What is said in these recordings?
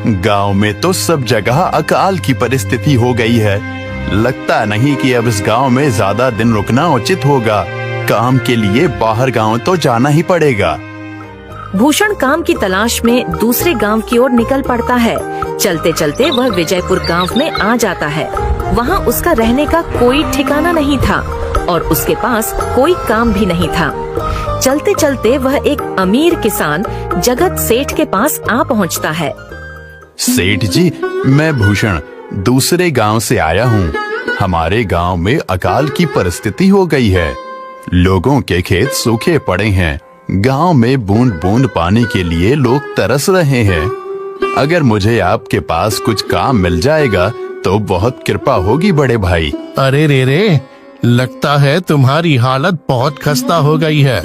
गांव में तो सब जगह अकाल की परिस्थिति हो गई है। लगता नहीं कि अब इस गांव में ज्यादा दिन रुकना उचित होगा। काम के लिए बाहर गांव तो जाना ही पड़ेगा। भूषण काम की तलाश में दूसरे गांव की ओर निकल पड़ता है। चलते चलते वह विजयपुर गांव में आ जाता है। वहां उसका रहने का कोई ठिकाना नहीं था और उसके पास कोई काम भी नहीं था। चलते चलते वह एक अमीर किसान जगत सेठ के पास आ पहुंचता है। सेठ जी, मैं भूषण दूसरे गांव से आया हूँ। हमारे गांव में अकाल की परिस्थिति हो गई है। लोगों के खेत सूखे पड़े हैं। गांव में बूंद बूंद पानी के लिए लोग तरस रहे हैं। अगर मुझे आपके पास कुछ काम मिल जाएगा तो बहुत कृपा होगी बड़े भाई। अरे रे, लगता है तुम्हारी हालत बहुत खस्ता हो गई है।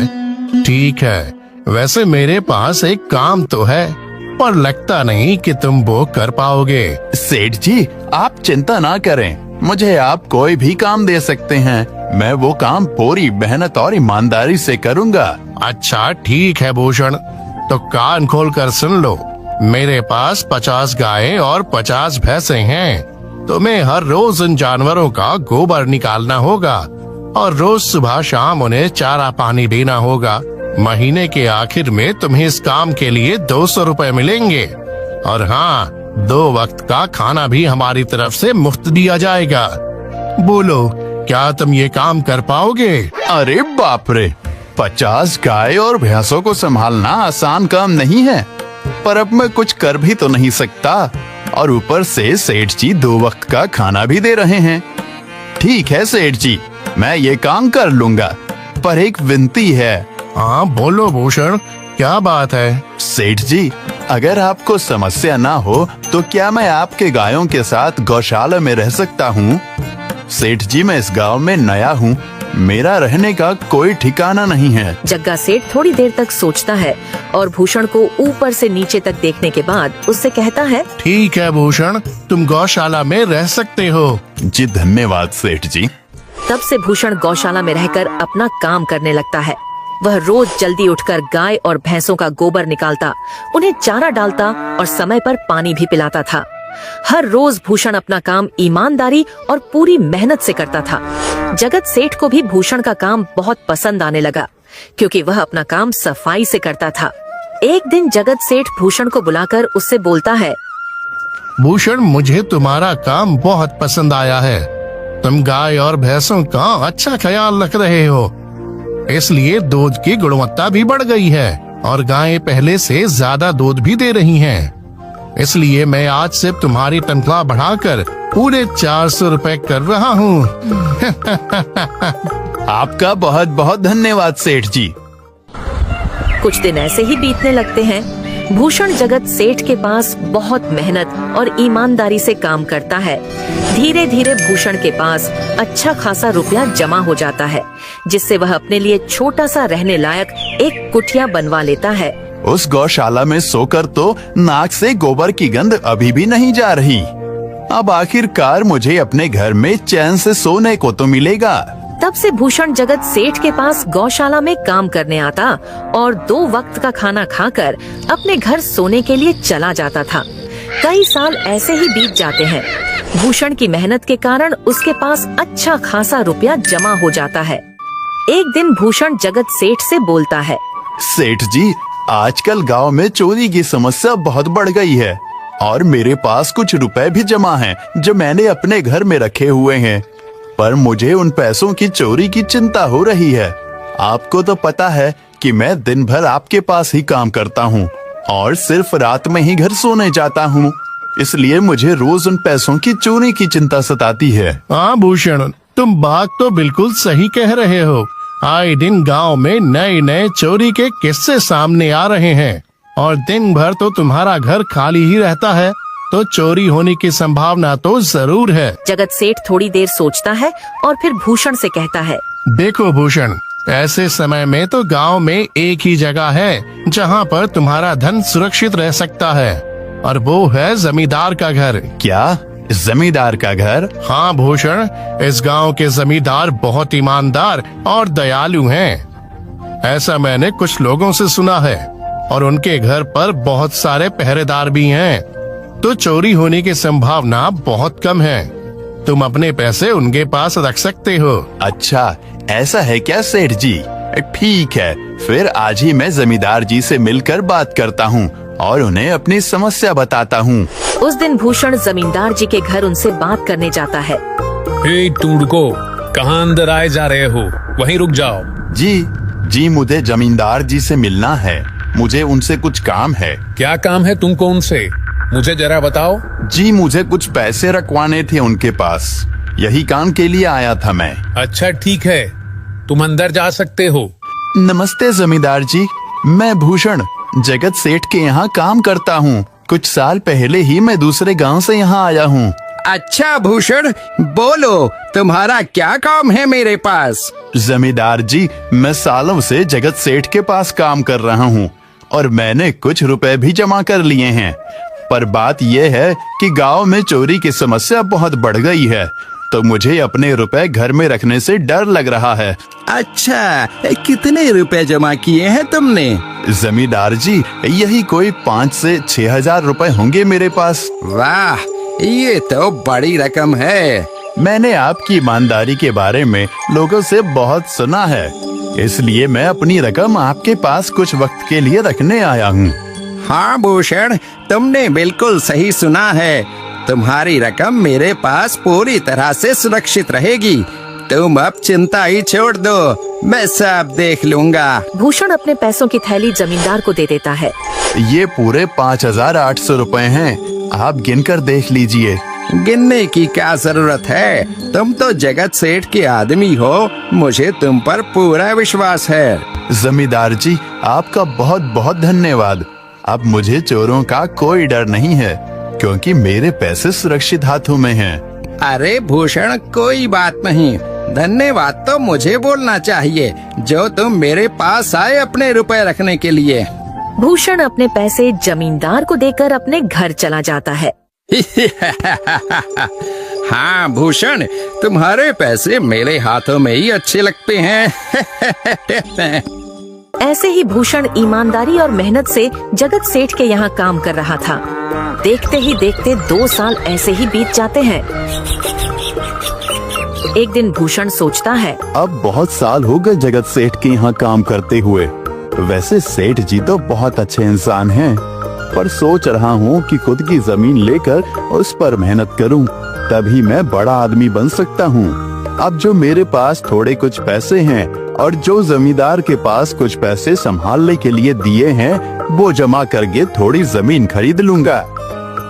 ठीक है, वैसे मेरे पास एक काम तो है, पर लगता नहीं कि तुम वो कर पाओगे। सेठ जी, आप चिंता ना करें। मुझे आप कोई भी काम दे सकते हैं। मैं वो काम पूरी मेहनत और ईमानदारी से करूँगा। अच्छा ठीक है भूषण, तो कान खोल कर सुन लो। मेरे पास 50 गायें और 50 भैंसे हैं। तुम्हें हर रोज उन जानवरों का गोबर निकालना होगा और रोज सुबह शाम उन्हें चारा पानी देना होगा। महीने के आखिर में तुम्हें इस काम के लिए 200 रुपए मिलेंगे। और हाँ, 2 वक्त का खाना भी हमारी तरफ से मुफ्त दिया जाएगा। बोलो, क्या तुम ये काम कर पाओगे? अरे बाप रे, 50 गाय और भैंसों को संभालना आसान काम नहीं है। पर अब मैं कुछ कर भी तो नहीं सकता, और ऊपर से सेठ जी 2 वक्त का खाना भी दे रहे हैं। ठीक है सेठ जी, मैं ये काम कर लूंगा, पर एक विनती है। हाँ बोलो भूषण, क्या बात है? सेठ जी, अगर आपको समस्या ना हो तो क्या मैं आपके गायों के साथ गौशाला में रह सकता हूँ? सेठ जी, मैं इस गांव में नया हूँ। मेरा रहने का कोई ठिकाना नहीं है। जग्गा सेठ थोड़ी देर तक सोचता है और भूषण को ऊपर से नीचे तक देखने के बाद उससे कहता है, ठीक है भूषण, तुम गौशाला में रह सकते हो। जी धन्यवाद सेठ जी। तब से भूषण गौशाला में रहकर अपना काम करने लगता है। वह रोज जल्दी उठकर गाय और भैंसों का गोबर निकालता, उन्हें चारा डालता और समय पर पानी भी पिलाता था। हर रोज भूषण अपना काम ईमानदारी और पूरी मेहनत से करता था। जगत सेठ को भी भूषण का काम बहुत पसंद आने लगा, क्योंकि वह अपना काम सफाई से करता था। एक दिन जगत सेठ भूषण को बुलाकर उससे बोलता है, भूषण, मुझे तुम्हारा काम बहुत पसंद आया है। तुम गाय और भैंसों का अच्छा ख्याल रख रहे हो, इसलिए दूध की गुणवत्ता भी बढ़ गई है और गायें पहले से ज्यादा दूध भी दे रही हैं। इसलिए मैं आज से तुम्हारी तनख्वाह बढ़ाकर पूरे 400 रुपए कर रहा हूँ। आपका बहुत बहुत धन्यवाद सेठ जी। कुछ दिन ऐसे ही बीतने लगते हैं। भूषण जगत सेठ के पास बहुत मेहनत और ईमानदारी से काम करता है। धीरे धीरे भूषण के पास अच्छा खासा रुपया जमा हो जाता है, जिससे वह अपने लिए छोटा सा रहने लायक एक कुटिया बनवा लेता है। उस गौशाला में सोकर तो नाक से गोबर की गंध अभी भी नहीं जा रही। अब आखिरकार मुझे अपने घर में चैन से सोने को तो मिलेगा। तब से भूषण जगत सेठ के पास गौशाला में काम करने आता और 2 वक्त का खाना खाकर अपने घर सोने के लिए चला जाता था। कई साल ऐसे ही बीत जाते हैं। भूषण की मेहनत के कारण उसके पास अच्छा खासा रुपया जमा हो जाता है। एक दिन भूषण जगत सेठ से बोलता है, सेठ जी, आजकल गांव में चोरी की समस्या बहुत बढ़ गई है और मेरे पास कुछ रुपए भी जमा हैं जो मैंने अपने घर में रखे हुए हैं, पर मुझे उन पैसों की चोरी की चिंता हो रही है। आपको तो पता है कि मैं दिन भर आपके पास ही काम करता हूँ और सिर्फ रात में ही घर सोने जाता हूँ, इसलिए मुझे रोज उन पैसों की चोरी की चिंता सताती है। हाँ भूषण, तुम बात तो बिल्कुल सही कह रहे हो। आए दिन गांव में नए नए चोरी के किस्से सामने आ रहे हैं और दिन भर तो तुम्हारा घर खाली ही रहता है, तो चोरी होने की संभावना तो जरूर है। जगत सेठ थोड़ी देर सोचता है और फिर भूषण से कहता है, देखो भूषण, ऐसे समय में तो गांव में एक ही जगह है जहां पर तुम्हारा धन सुरक्षित रह सकता है, और वो है जमींदार का घर। क्या? जमींदार का घर? हाँ भूषण, इस गांव के जमींदार बहुत ईमानदार और दयालु हैं। ऐसा मैंने कुछ लोगों से सुना है और उनके घर पर बहुत सारे पहरेदार भी हैं। तो चोरी होने की संभावना बहुत कम है। तुम अपने पैसे उनके पास रख सकते हो। अच्छा, ऐसा है क्या सेठ जी? ठीक है, फिर आज ही मैं जमींदार जी से मिलकर बात करता हूँ और उन्हें अपनी समस्या बताता हूँ। उस दिन भूषण जमींदार जी के घर उनसे बात करने जाता है। हे टूडको, कहाँ अंदर आए जा रहे हो? वहीं रुक जाओ। जी, मुझे जमींदार जी से मिलना है। मुझे उनसे कुछ काम है। क्या काम है तुमको उनसे? मुझे जरा बताओ। जी, मुझे कुछ पैसे रखवाने थे उनके पास। यही काम के लिए आया था मैं। अच्छा ठीक है, तुम अंदर जा सकते हो। नमस्ते जमींदार जी, मैं भूषण जगत सेठ के यहाँ काम करता हूँ। कुछ साल पहले ही मैं दूसरे गांव से यहाँ आया हूँ। अच्छा भूषण, बोलो तुम्हारा क्या काम है मेरे पास? जमींदार जी, मैं सालों से जगत सेठ के पास काम कर रहा हूँ और मैंने कुछ रुपए भी जमा कर लिए हैं। पर बात यह है कि गांव में चोरी की समस्या बहुत बढ़ गई है, तो मुझे अपने रुपए घर में रखने से डर लग रहा है। अच्छा, कितने रुपए जमा किए हैं तुमने? जमींदार जी, यही कोई 5 से 6 हजार रुपए होंगे मेरे पास। वाह, ये तो बड़ी रकम है। मैंने आपकी ईमानदारी के बारे में लोगों से बहुत सुना है, इसलिए मैं अपनी रकम आपके पास कुछ वक्त के लिए रखने आया हूँ। हाँ भूषण, तुमने बिल्कुल सही सुना है। तुम्हारी रकम मेरे पास पूरी तरह से सुरक्षित रहेगी। तुम अब चिंता ही छोड़ दो, मैं सब देख लूंगा। भूषण अपने पैसों की थैली जमींदार को दे देता है। ये पूरे 5,800 रुपए हैं, आप गिनकर देख लीजिए। गिनने की क्या जरूरत है? तुम तो जगत सेठ के आदमी हो, मुझे तुम पर पूरा विश्वास है। जमींदार जी, आपका बहुत बहुत धन्यवाद। अब मुझे चोरों का कोई डर नहीं है, क्योंकि मेरे पैसे सुरक्षित हाथों में हैं। अरे भूषण, कोई बात नहीं। धन्यवाद तो मुझे बोलना चाहिए, जो तुम मेरे पास आए अपने रुपए रखने के लिए। भूषण अपने पैसे जमींदार को देकर अपने घर चला जाता है। हाँ भूषण, तुम्हारे पैसे मेरे हाथों में ही अच्छे लगते हैं। ऐसे ही भूषण ईमानदारी और मेहनत से जगत सेठ के यहाँ काम कर रहा था। देखते ही देखते 2 साल ऐसे ही बीत जाते हैं। एक दिन भूषण सोचता है, अब बहुत साल हो गए जगत सेठ के यहाँ काम करते हुए। वैसे सेठ जी तो बहुत अच्छे इंसान हैं, पर सोच रहा हूँ कि खुद की जमीन लेकर उस पर मेहनत करूँ, तभी मैं बड़ा आदमी बन सकता हूँ। अब जो मेरे पास थोड़े कुछ पैसे हैं और जो जमींदार के पास कुछ पैसे संभालने के लिए दिए हैं, वो जमा करके थोड़ी जमीन खरीद लूंगा।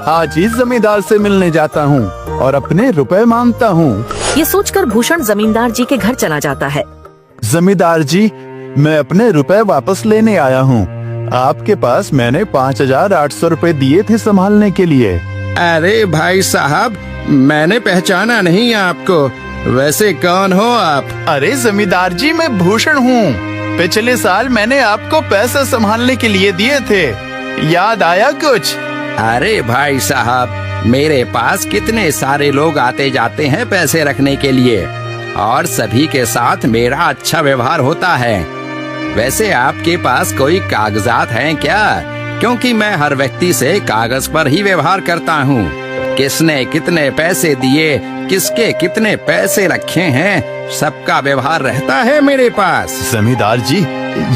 आज ही जमींदार से मिलने जाता हूँ और अपने रुपए मांगता हूँ। ये सोचकर भूषण जमींदार जी के घर चला जाता है। जमींदार जी, मैं अपने रुपए वापस लेने आया हूँ। आपके पास मैंने 5,800 रुपए दिए थे संभालने के लिए। अरे भाई साहब, मैंने पहचाना नहीं आपको। वैसे कौन हो आप? अरे जमींदार जी, मैं भूषण हूँ। पिछले साल मैंने आपको पैसे संभालने के लिए दिए थे, याद आया कुछ? अरे भाई साहब, मेरे पास कितने सारे लोग आते जाते हैं पैसे रखने के लिए, और सभी के साथ मेरा अच्छा व्यवहार होता है। वैसे आपके पास कोई कागजात हैं क्या? क्योंकि मैं हर व्यक्ति से कागज पर ही व्यवहार करता हूँ। किसने कितने पैसे दिए, किसके कितने पैसे रखे हैं, सबका व्यवहार रहता है मेरे पास। जमींदार जी,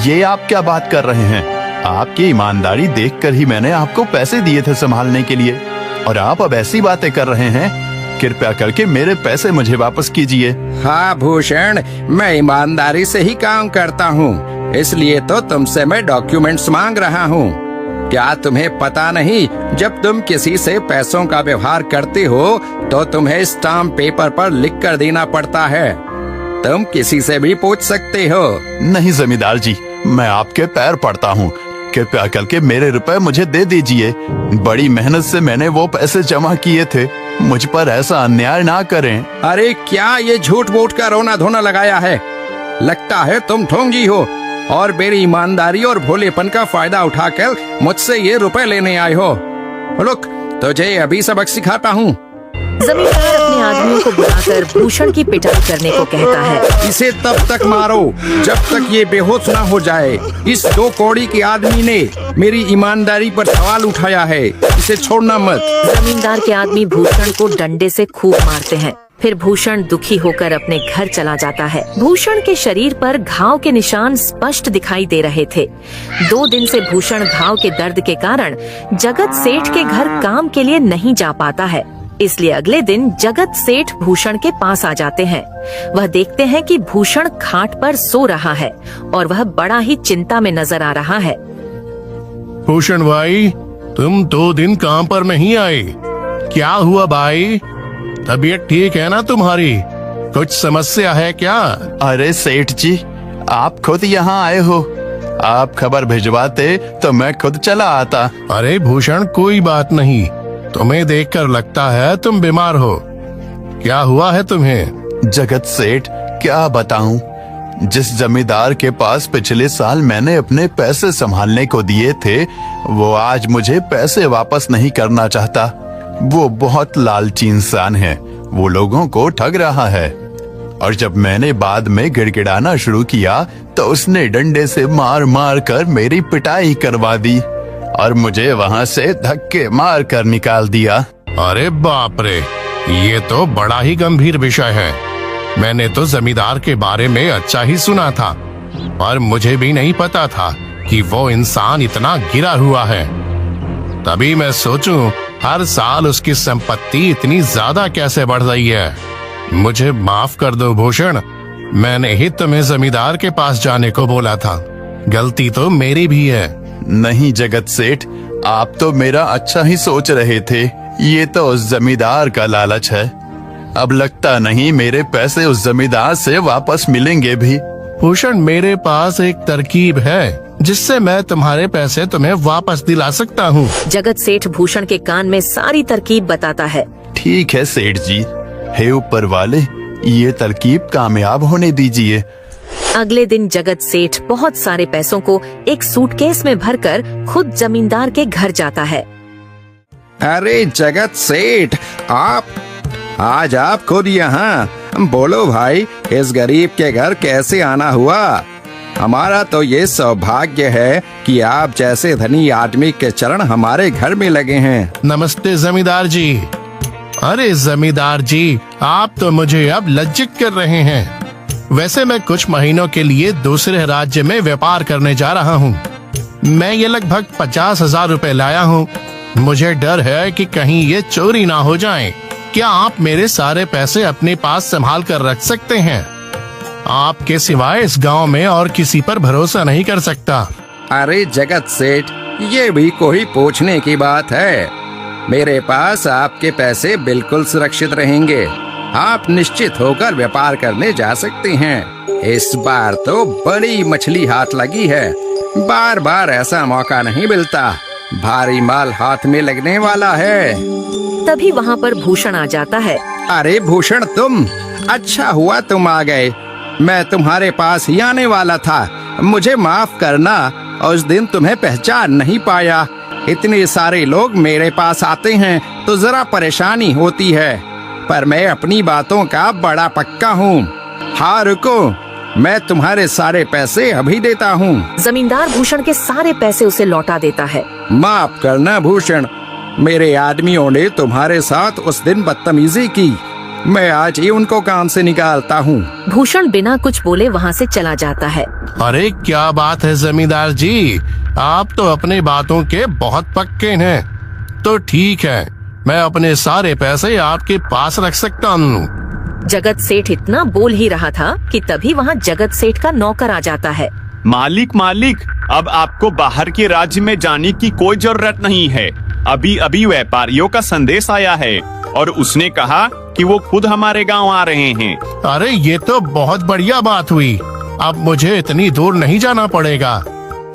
ये आप क्या बात कर रहे हैं? आपकी ईमानदारी देखकर ही मैंने आपको पैसे दिए थे संभालने के लिए, और आप अब ऐसी बातें कर रहे हैं। कृपया करके मेरे पैसे मुझे वापस कीजिए। हाँ भूषण, मैं ईमानदारी से ही काम करता हूँ, इसलिए तो तुमसे मैं डॉक्यूमेंट्स मांग रहा हूँ। क्या तुम्हें पता नहीं, जब तुम किसी से पैसों का व्यवहार करते हो तो तुम्हें स्टाम्प पेपर पर लिख कर देना पड़ता है। तुम किसी से भी पूछ सकते हो। नहीं जमींदार जी, मैं आपके पैर पड़ता हूँ, कृपया करके मेरे रुपए मुझे दे दीजिए। बड़ी मेहनत से मैंने वो पैसे जमा किए थे, मुझ पर ऐसा अन्याय ना करें। अरे क्या ये झूठ मूठ का रोना धोना लगाया है? लगता है तुम ढोंगी हो और मेरी ईमानदारी और भोलेपन का फायदा उठाकर मुझसे ये रुपए लेने आए हो। रुक, तुझे अभी सबक सिखाता हूँ। जमींदार अपने आदमियों को बुलाकर भूषण की पिटाई करने को कहता है। इसे तब तक मारो जब तक ये बेहोश ना हो जाए। इस 2 कौड़ी के आदमी ने मेरी ईमानदारी पर सवाल उठाया है, इसे छोड़ना मत। जमींदार के आदमी भूषण को डंडे से खूब मारते हैं। फिर भूषण दुखी होकर अपने घर चला जाता है। भूषण के शरीर पर घाव के निशान स्पष्ट दिखाई दे रहे थे। 2 दिन से भूषण घाव के दर्द के कारण जगत सेठ के घर काम के लिए नहीं जा पाता है। इसलिए अगले दिन जगत सेठ भूषण के पास आ जाते हैं। वह देखते हैं कि भूषण खाट पर सो रहा है और वह बड़ा ही चिंता में नजर आ रहा है। भूषण भाई, तुम 2 दिन काम पर नहीं आए, क्या हुआ भाई? तबीयत ठीक है ना तुम्हारी? कुछ समस्या है क्या? अरे सेठ जी, आप खुद यहाँ आए हो। आप खबर भिजवाते तो मैं खुद चला आता। अरे भूषण, कोई बात नहीं, तुम्हें देखकर लगता है तुम बीमार हो। क्या हुआ है तुम्हें? जगत सेठ, क्या बताऊं, जिस जमींदार के पास पिछले साल मैंने अपने पैसे संभालने को दिए थे, वो आज मुझे पैसे वापस नहीं करना चाहता। वो बहुत लालची इंसान है, वो लोगों को ठग रहा है। और जब मैंने बाद में गिड़गिड़ाना शुरू किया तो उसने डंडे से मार मार कर मेरी पिटाई करवा दी और मुझे वहाँ से धक्के मार कर निकाल दिया। अरे बाप रे, ये तो बड़ा ही गंभीर विषय है। मैंने तो जमींदार के बारे में अच्छा ही सुना था, और मुझे भी नहीं पता था कि वो इंसान इतना गिरा हुआ है। तभी मैं सोचूं, हर साल उसकी संपत्ति इतनी ज्यादा कैसे बढ़ रही है। मुझे माफ कर दो भूषण, मैंने ही तुम्हें जमींदार के पास जाने को बोला था। गलती तो मेरी भी है। नहीं जगत सेठ, आप तो मेरा अच्छा ही सोच रहे थे। ये तो उस जमींदार का लालच है। अब लगता नहीं मेरे पैसे उस जमींदार से वापस मिलेंगे भी। भूषण, मेरे पास एक तरकीब है जिससे मैं तुम्हारे पैसे तुम्हें वापस दिला सकता हूँ। जगत सेठ भूषण के कान में सारी तरकीब बताता है। ठीक है सेठ जी, हे ऊपर वाले, ये तरकीब कामयाब होने दीजिए। अगले दिन जगत सेठ बहुत सारे पैसों को एक सूटकेस में भरकर खुद जमींदार के घर जाता है। अरे जगत सेठ, आज आप खुद यहाँ? बोलो भाई, इस गरीब के घर कैसे आना हुआ? हमारा तो ये सौभाग्य है कि आप जैसे धनी आदमी के चरण हमारे घर में लगे हैं। नमस्ते जमींदार जी। अरे जमींदार जी, आप तो मुझे अब लज्जित कर रहे हैं। वैसे मैं कुछ महीनों के लिए दूसरे राज्य में व्यापार करने जा रहा हूँ। मैं ये लगभग 50,000 रुपए लाया हूँ। मुझे डर है कि कहीं ये चोरी ना हो जाए। क्या आप मेरे सारे पैसे अपने पास संभाल कर रख सकते हैं? आपके सिवाय इस गांव में और किसी पर भरोसा नहीं कर सकता। अरे जगत सेठ, ये भी कोई पूछने की बात है? मेरे पास आपके पैसे बिल्कुल सुरक्षित रहेंगे। आप निश्चित होकर व्यापार करने जा सकते हैं। इस बार तो बड़ी मछली हाथ लगी है। बार बार ऐसा मौका नहीं मिलता। भारी माल हाथ में लगने वाला है। तभी वहाँ पर भूषण आ जाता है। अरे भूषण, तुम? अच्छा हुआ तुम आ गए। मैं तुम्हारे पास ही आने वाला था। मुझे माफ करना, उस दिन तुम्हें पहचान नहीं पाया। इतने सारे लोग मेरे पास आते हैं तो जरा परेशानी होती है, पर मैं अपनी बातों का बड़ा पक्का हूँ। हाँ रुको, मैं तुम्हारे सारे पैसे अभी देता हूँ। जमींदार भूषण के सारे पैसे उसे लौटा देता है। माफ करना भूषण, मेरे आदमियों ने तुम्हारे साथ उस दिन बदतमीजी की। मैं आज ही उनको काम से निकालता हूँ। भूषण बिना कुछ बोले वहाँ से चला जाता है। अरे क्या बात है जमींदार जी, आप तो अपनी बातों के बहुत पक्के हैं। तो ठीक है, मैं अपने सारे पैसे आपके पास रख सकता हूँ। जगत सेठ इतना बोल ही रहा था कि तभी वहाँ जगत सेठ का नौकर आ जाता है। मालिक, अब आपको बाहर के राज्य में जाने की कोई जरूरत नहीं है। अभी अभी व्यापारियों का संदेश आया है और उसने कहा कि वो खुद हमारे गांव आ रहे हैं। अरे ये तो बहुत बढ़िया बात हुई। अब मुझे इतनी दूर नहीं जाना पड़ेगा।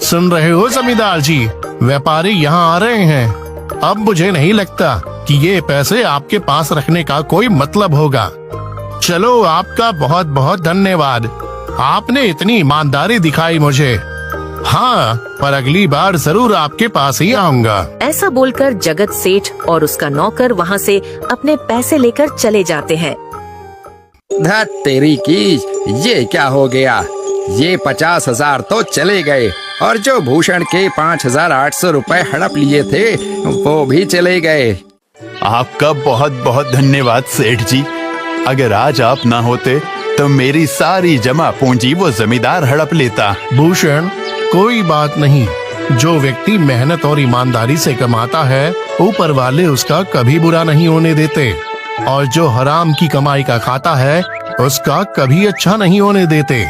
सुन रहे हो जमींदार जी, व्यापारी यहाँ आ रहे हैं। अब मुझे नहीं लगता कि ये पैसे आपके पास रखने का कोई मतलब होगा। चलो, आपका बहुत बहुत धन्यवाद। आपने इतनी ईमानदारी दिखाई मुझे। हाँ, पर अगली बार जरूर आपके पास ही आऊंगा। ऐसा बोलकर जगत सेठ और उसका नौकर वहाँ से अपने पैसे लेकर चले जाते हैं। धत तेरी की, ये क्या हो गया? ये 50,000 तो चले गए और जो भूषण के 5,800 रुपए हड़प लिए थे वो भी चले गए। आपका बहुत बहुत धन्यवाद सेठ जी। अगर आज आप ना होते तो मेरी सारी जमा पूंजी वो जमींदार हड़प लेता। भूषण, कोई बात नहीं। जो व्यक्ति मेहनत और ईमानदारी से कमाता है, ऊपर वाले उसका कभी बुरा नहीं होने देते, और जो हराम की कमाई का खाता है उसका कभी अच्छा नहीं होने देते।